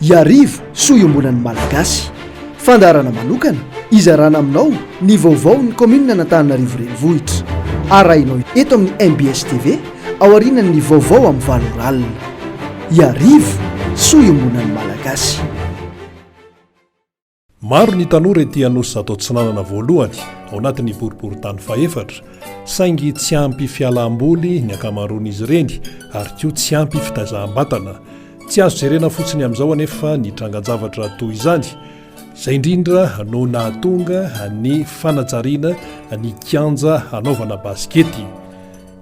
iarivo soiombonan'ny malagasy fandarana manokana izarana aminao ny vaovao ny kominina n'Antananarivo renivohitra arahinao eto amin'ny MBS TV ao aorian'ny vaovao amin'ny valoralina iarivo soiombonan'ny malagasy. Maro ny tanora ety Anosy Zatotsinanana voalohany ao anatin'ny boriboritany faefatra saingy tsy ampy fialamboly ny ankamaroan'izy ireny ary koa tsy ampy fitazaham-batana. Tsy azo jerena fotsiny amin'izao anefa ny trangan-javatra toy izany izay indrindra no nahatonga ny fanajariana ny kianja hanaovana baskety.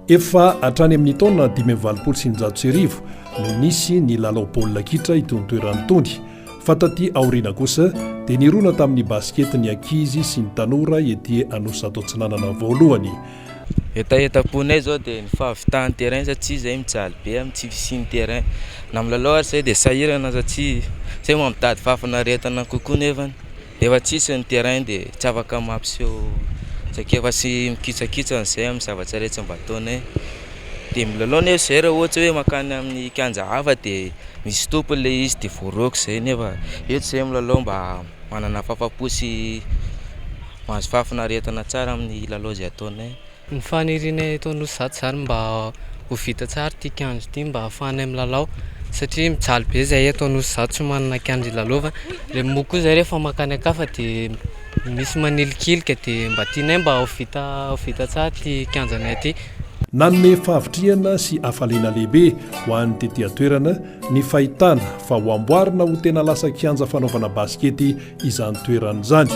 Efa hatrany amin'ny taona 2026 no nisy ny lalao baolina kitra itony toerany itony. Fa taty aoriana kosa dia nirona tamin'ny baskety ny ankizy sy ny tanora ety Anosy Zatotsinanana voalohany. Etaponay zao dia ny fahavitany terrain satria zay mijaly be amin'ny tsy fisiany terrain na milalao ary zay dia sahirana satria zay mamitady fafinaretana kokoa nefany efa tsisy ny terrain dia tsy afaka mampiseho saika efa sy mikitsakitsana zay amin'ny zavatra rehetra mba ataonay dia milalao nefa zay raha ohatra hoe makany amin'ny kianja hafa dia misy tompony le izy dia voaroko zay nefa eto zay milalao mba manana fahafa-po sy mahazo fafinaretana tsara amin'ny lalao zay ataonay. Ny fanirianay eto Anosy Zato zany mba ho vita tsara ity kianja ity mba ahafahanay milalao satria mijaly be zay eto Anosy Zato tsy manana kianja ilalaova. Re moa koa zay rehefa makany akafa dia misy manilikilika dia mba tianay mba ho vita tsara ity kianjanay ity. Nanome fahavitriana sy hafaliana lehibe ho an'ny tetỳ toerana ny fahitana fa ho amboarina ho tena lasa kianja fanaovana baskety izany toerana izany.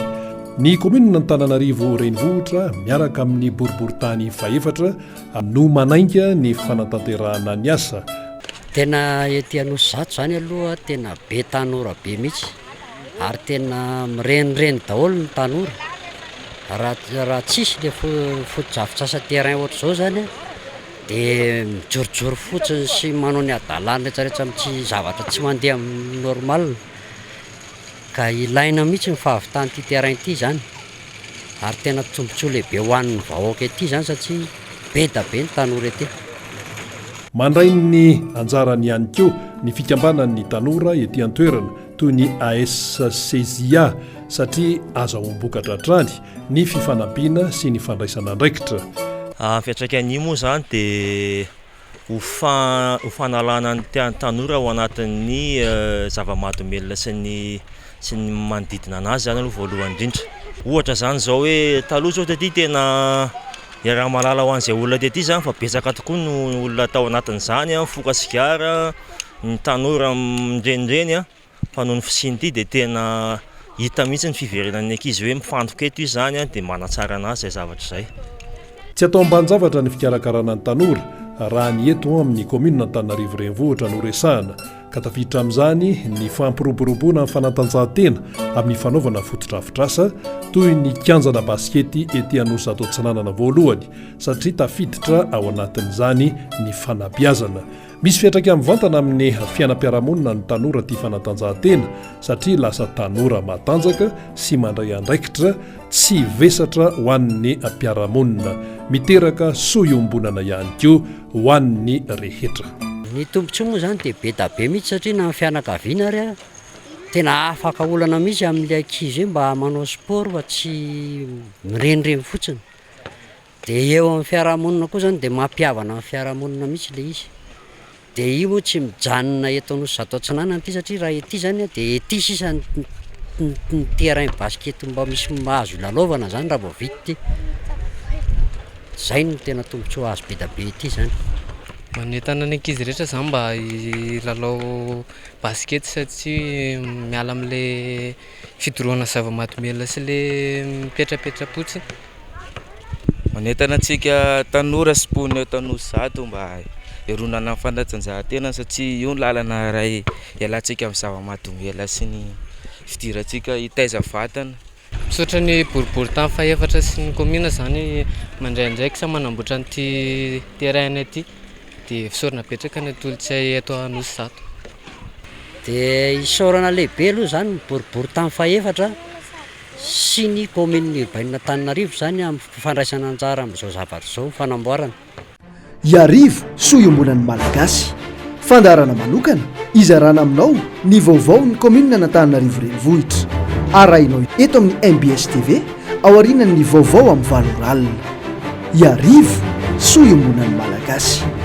Ny kominina Antananarivo renivohitra miaraka amin'ny boriboritany faefatra no manainga ny fanatanterahana ny asa. Tena ety Anosy Zato zany aloha tena be tanora be mihitsy ary tena mirenireny daholo ny tanora. Raha tsisy le foto-drafitrasa terrain ohatr'izao zany dia mijorojoro fotsiny sy manao ny adalana rehetrarehetra amin'ny zavatra tsy mandeha amin'ny normal. Ka ilaina mihitsy ny fahavitany ity terrain ity zany ary tena tombontsoa lehibe ho an'ny vahoaka ety zany satria be da be ny tanora ety. Mandray ny anjarany ihany koa ny fikambanan'ny tanora ety an-toerana toy ny AS Sezia satria aza ombokatra hatrany ny fifanampiana sy ny fandraisana andraikitra. Fiantraikany moa zany dia ho fanalana ny tanora ao anatin'ny zava-mahadomelona sy ny manodidina anazy zany aloha voalohany indrindra. Ohatra zany zao hoe taloha zao taty tena raha malala ho an'izay olona taty zany fa betsaka tokoa no olona tao anatin'izany mifoka sigara ny tanora mirenireny fa noho ny fisiany ity dia tena hita mihitsy ny fiverenan'ny ankizy hoe mifantoka eto izy zany dia manatsara anazy zay zavatra zay. Tsy atao ambanin-javatra ny fikarakarana ny tanora raha ny eto amin'ny kominina Antananarivo renivohitra no resahana ka tafiditra amin'izany ny fampiroboroboana amin'ny fanatanjahantena amin'ny fanaovana foto-drafitrasa toy ny kianjana baskety ety Anosy Zatotsinanana voalohany satria tafiditra ao anatin'izany ny fanabeazana. Misy fiantraikany mivantana amin'ny fiainam-piarahamonina ny tanora tia fanatanjahantena satria lasa tanora matanjaka sy mandray andraikitra tsy vesatra ho an'ny mpiarahamonina miteraka soiombonana ihany koa ho an'ny rehetra. Ny tombontsoa moa zany dia be da be mihitsy satria na amin'ny fianakaviana ary tena afaka olana mihitsy amin'ilay ankizy hoe mba manao sport fa tsy mirenireny fotsiny. Dia eo amin'ny fiarahamonina koa zany dia mampiavana amin'ny fiarahamonina mihitsy ilay izy. Dia io moa tsy mijanona eto Anosy Zatotsinanana ity satria raha ety zany dia ety sisa ny terrain baskety mba misy mahazo ilalaovana zany raha vao vita ity. Zay no tena tombontsoa azo be da be ety zany. Manentana ny ankizy rehetra zany mba hilalao baskety satria miala amin'ilay fidorohana zava-mahadomelona sy ilay mipetrapetra-potsiny. Manentana antsika tanora sy mponina eto Anosy Zato mba hironana amin'ny fanatanjahantena satria io ny lalana iray ialantsika amin'ny zava-mahadomelona sy ny fidirantsika hitaiza vatana. Misaotra ny boriboritany faefatra sy ny komina zany mandraindraiky sa manamboatra an'ity terrain ity dia fisaorana betraka ny tolotsay eto Anosy Zato. Dia isaorana lehibe aloha zany ny boriboritany faefatra sy ny kominina urbaine Antananarivo zany amin'ny fandraisana anjara amin'izao zavatra izao fanamboarana. Iarivo soiombonan'ny malagasy fandarana manokana izarana aminao ny vaovao ny komina n'Antananarivo renivohitra arahinao eto amin'ny MBS TV ao aorian'ny vaovao amin'ny valoralina iarivo soa iombonan'ny malagasy.